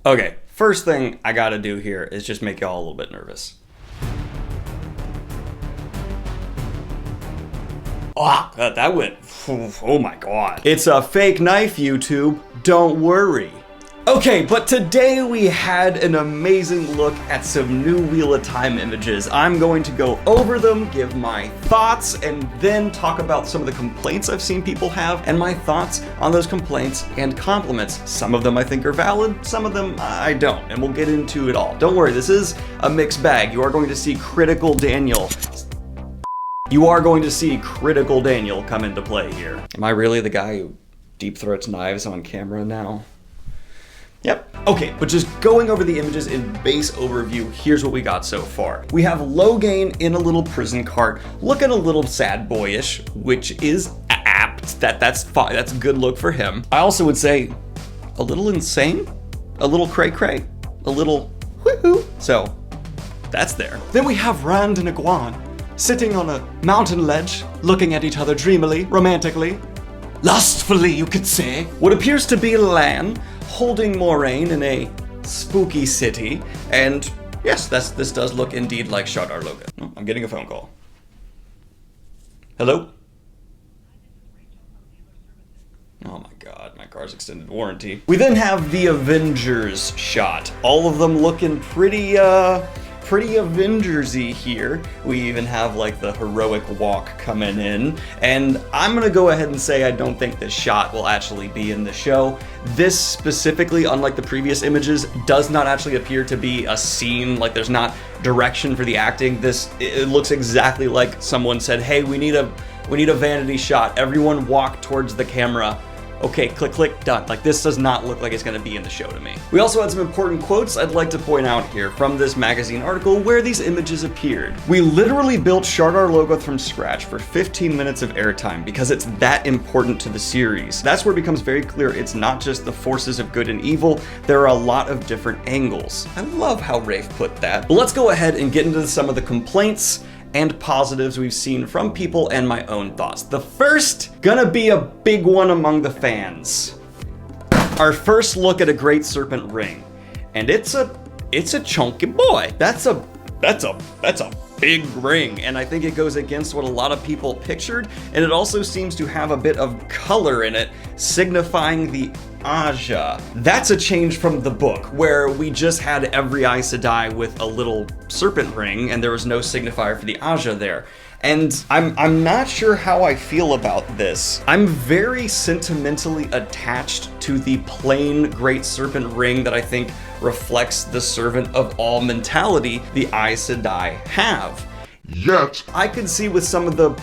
Okay, first thing I gotta do here is just make y'all a little bit nervous. That went, oh my god. It's a fake knife, YouTube, don't worry. Okay, but today we had an amazing look at some new Wheel of Time images. I'm going to go over them, give my thoughts, and then talk about some of the complaints I've seen people have, and my thoughts on those complaints and compliments. Some of them I think are valid, some of them I don't, and we'll get into it all. Don't worry, this is a mixed bag. You are going to see Critical Daniel. You are going to see Critical Daniel come into play here. Am I really the guy who deep throats knives on camera now? Yep. Okay, but just going over the images in base overview, here's what we got so far. We have Logain in a little prison cart, looking a little sad boyish, which is apt. That's fine. That's a good look for him. I also would say a little insane, a little cray-cray, a little woohoo. So that's there. Then we have Rand and Iguan sitting on a mountain ledge, looking at each other dreamily, romantically, lustfully, you could say. What appears to be Lan holding Moraine in a spooky city, and yes, this does look indeed like Shardar Logan. Oh, I'm getting a phone call. Hello? Oh my god, my car's extended warranty. We then have the Avengers shot. All of them looking pretty Avengers-y here. We even have like the heroic walk coming in, and I'm gonna go ahead and say I don't think this shot will actually be in the show. This specifically, unlike the previous images, does not actually appear to be a scene. Like, there's not direction for the acting. It looks exactly like someone said, hey, we need a vanity shot. Everyone walk towards the camera. Okay, click, click, done. Like, this does not look like it's gonna be in the show to me. We also had some important quotes I'd like to point out here from this magazine article where these images appeared. We literally built Shardar Logoth from scratch for 15 minutes of airtime because it's that important to the series. That's where it becomes very clear it's not just the forces of good and evil, there are a lot of different angles. I love how Rafe put that. But let's go ahead and get into some of the complaints and positives we've seen from people and my own thoughts. The first, gonna be a big one among the fans. Our first look at a Great Serpent ring. And it's a chunky boy. That's a big ring, and I think it goes against what a lot of people pictured, and it also seems to have a bit of color in it, signifying the Aja. That's a change from the book, where we just had every Aes Sedai with a little serpent ring, and there was no signifier for the Aja there. And I'm not sure how I feel about this. I'm very sentimentally attached to the plain Great Serpent ring that I think reflects the servant of all mentality the Aes Sedai have. Yet, I could see with some of the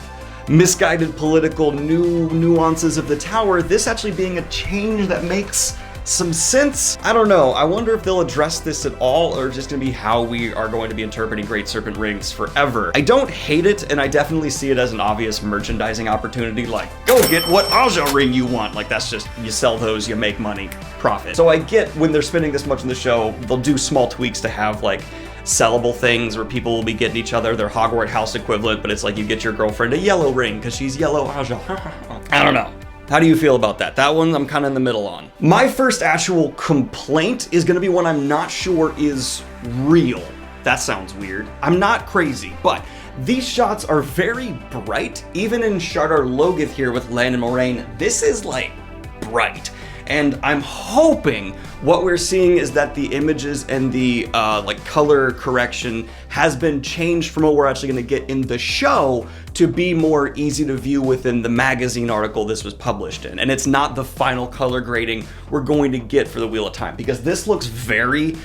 misguided political nuances of the tower, this actually being a change that makes some sense. I don't know. I wonder if they'll address this at all, or just gonna be how we are going to be interpreting Great Serpent rings forever. I don't hate it, and I definitely see it as an obvious merchandising opportunity, like, go get what Aja ring you want. Like, that's just, you sell those, you make money, profit. So I get when they're spending this much in the show, they'll do small tweaks to have like sellable things where people will be getting each other their Hogwarts house equivalent, but it's like you get your girlfriend a yellow ring because she's yellow Aja. I don't know. How do you feel about that? That one I'm kind of in the middle on. My first actual complaint is gonna be one I'm not sure is real. That sounds weird. I'm not crazy, but these shots are very bright. Even in Shardar Logoth here with Lan and Moraine, this is like bright. And I'm hoping what we're seeing is that the images and the like color correction has been changed from what we're actually gonna get in the show to be more easy to view within the magazine article this was published in. And it's not the final color grading we're going to get for the Wheel of Time, because this looks very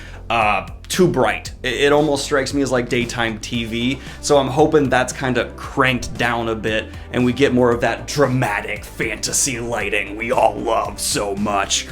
too bright. It almost strikes me as like daytime TV. So I'm hoping that's kind of cranked down a bit and we get more of that dramatic fantasy lighting we all love so much.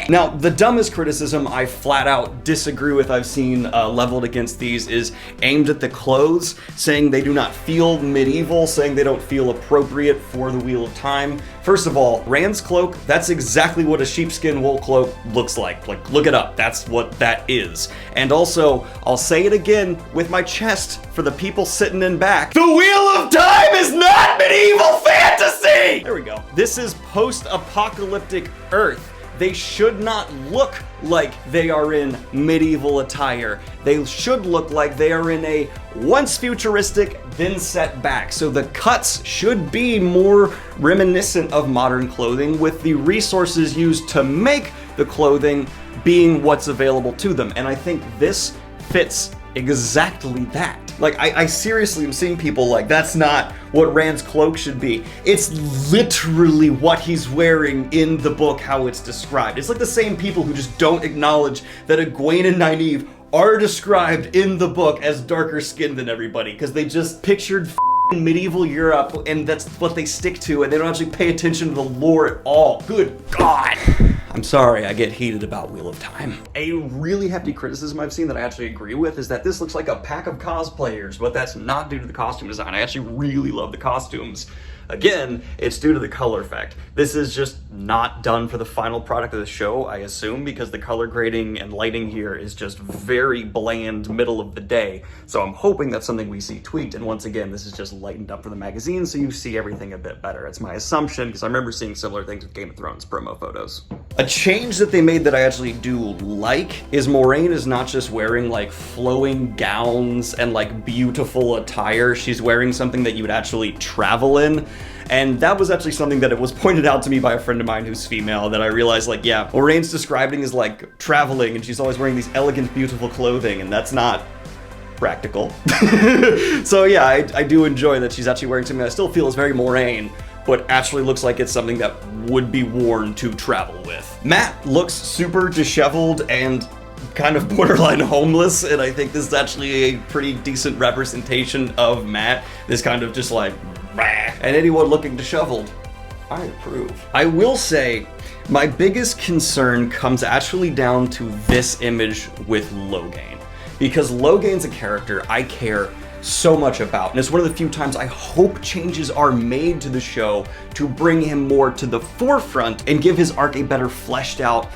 Now, the dumbest criticism I flat out disagree with I've seen leveled against these is aimed at the clothes, saying they do not feel medieval, saying they don't feel appropriate for the Wheel of Time. First of all, Rand's cloak, that's exactly what a sheepskin wool cloak looks like. Like, look it up, that's what that is. And also, I'll say it again with my chest for the people sitting in back. The Wheel of Time is not medieval fantasy! There we go. This is post-apocalyptic Earth. they should not look like they are in medieval attire. They should look like they are in a once futuristic, then set back. So the cuts should be more reminiscent of modern clothing, with the resources used to make the clothing being what's available to them. And I think this fits exactly that. Like, I seriously am seeing people like, that's not what Rand's cloak should be. It's literally what he's wearing in the book, how it's described. It's like the same people who just don't acknowledge that Egwene and Nynaeve are described in the book as darker skinned than everybody, because they just pictured medieval Europe, and that's what they stick to, and they don't actually pay attention to the lore at all. Good God. I'm sorry, I get heated about Wheel of Time. A really hefty criticism I've seen that I actually agree with is that this looks like a pack of cosplayers, but that's not due to the costume design. I actually really love the costumes. Again, it's due to the color effect. This is just not done for the final product of the show, I assume, because the color grading and lighting here is just very bland, middle of the day. So I'm hoping that's something we see tweaked, and once again, this is just lightened up for the magazine, so you see everything a bit better. It's my assumption, because I remember seeing similar things with Game of Thrones promo photos. A change that they made that I actually do like is Moiraine is not just wearing like flowing gowns and like beautiful attire. She's wearing something that you would actually travel in. And that was actually something that it was pointed out to me by a friend of mine who's female, that I realized, like, yeah, Moraine's describing as like traveling, and she's always wearing these elegant, beautiful clothing, and that's not practical. So yeah, I do enjoy that she's actually wearing something that I still feel is very Moiraine, but actually looks like it's something that would be worn to travel with. Matt looks super disheveled and kind of borderline homeless, and I think this is actually a pretty decent representation of Matt. This kind of just like, and anyone looking disheveled, I approve. I will say, my biggest concern comes actually down to this image with Logain, because Logain's a character I care so much about, and it's one of the few times I hope changes are made to the show to bring him more to the forefront and give his arc a better fleshed out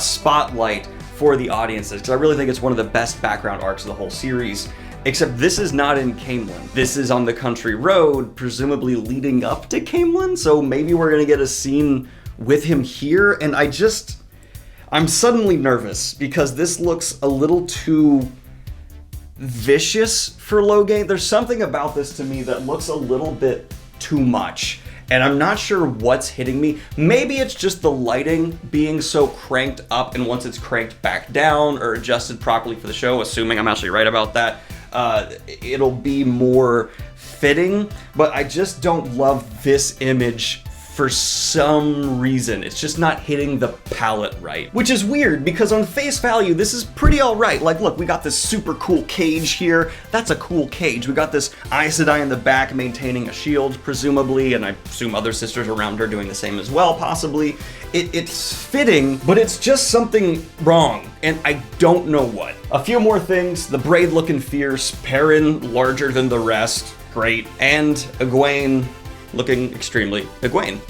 spotlight for the audiences, because I really think it's one of the best background arcs of the whole series. Except this is not in Caemlyn. This is on the country road, presumably leading up to Caemlyn, so maybe we're gonna get a scene with him here, and I'm suddenly nervous, because this looks a little too vicious for Logain. There's something about this to me that looks a little bit too much, and I'm not sure what's hitting me. Maybe it's just the lighting being so cranked up, and once it's cranked back down or adjusted properly for the show, assuming I'm actually right about that, it'll be more fitting, but I just don't love this image for some reason. It's just not hitting the palette right, which is weird, because on face value, this is pretty all right. Like, look, we got this super cool cage here. That's a cool cage. We got this Aes Sedai in the back maintaining a shield, presumably, and I assume other sisters around her doing the same as well, possibly. It's fitting, but it's just something wrong, and I don't know what. A few more things. The braid looking fierce, Perrin larger than the rest, great, and Egwene looking extremely Egwene.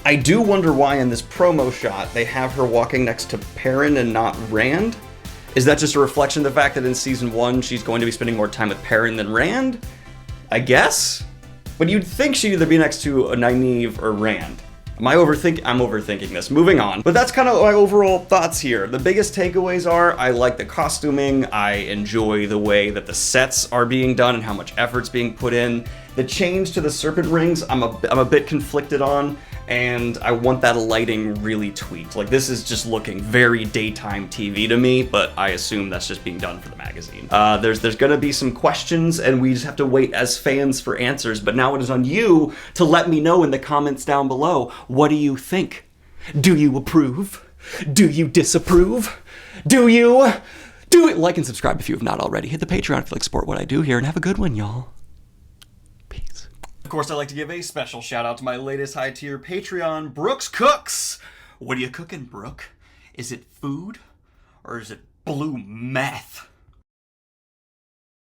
I do wonder why in this promo shot they have her walking next to Perrin and not Rand. Is that just a reflection of the fact that in season 1 she's going to be spending more time with Perrin than Rand? I guess? But you'd think she'd either be next to a Nynaeve or Rand. I'm overthinking this. Moving on. But that's kind of my overall thoughts here. The biggest takeaways are, I like the costuming, I enjoy the way that the sets are being done and how much effort's being put in. The change to the serpent rings, I'm a bit conflicted on, and I want that lighting really tweaked. Like, this is just looking very daytime TV to me, but I assume that's just being done for the magazine. There's gonna be some questions, and we just have to wait as fans for answers, but now it is on you to let me know in the comments down below. What do you think? Do you approve? Do you disapprove? Do it? Like and subscribe if you have not already. Hit the Patreon if you like support what I do here, and have a good one, y'all. Peace. Of course, I'd like to give a special shout out to my latest high tier Patreon, Brooks Cooks. What are you cooking, Brooke? Is it food or is it blue meth?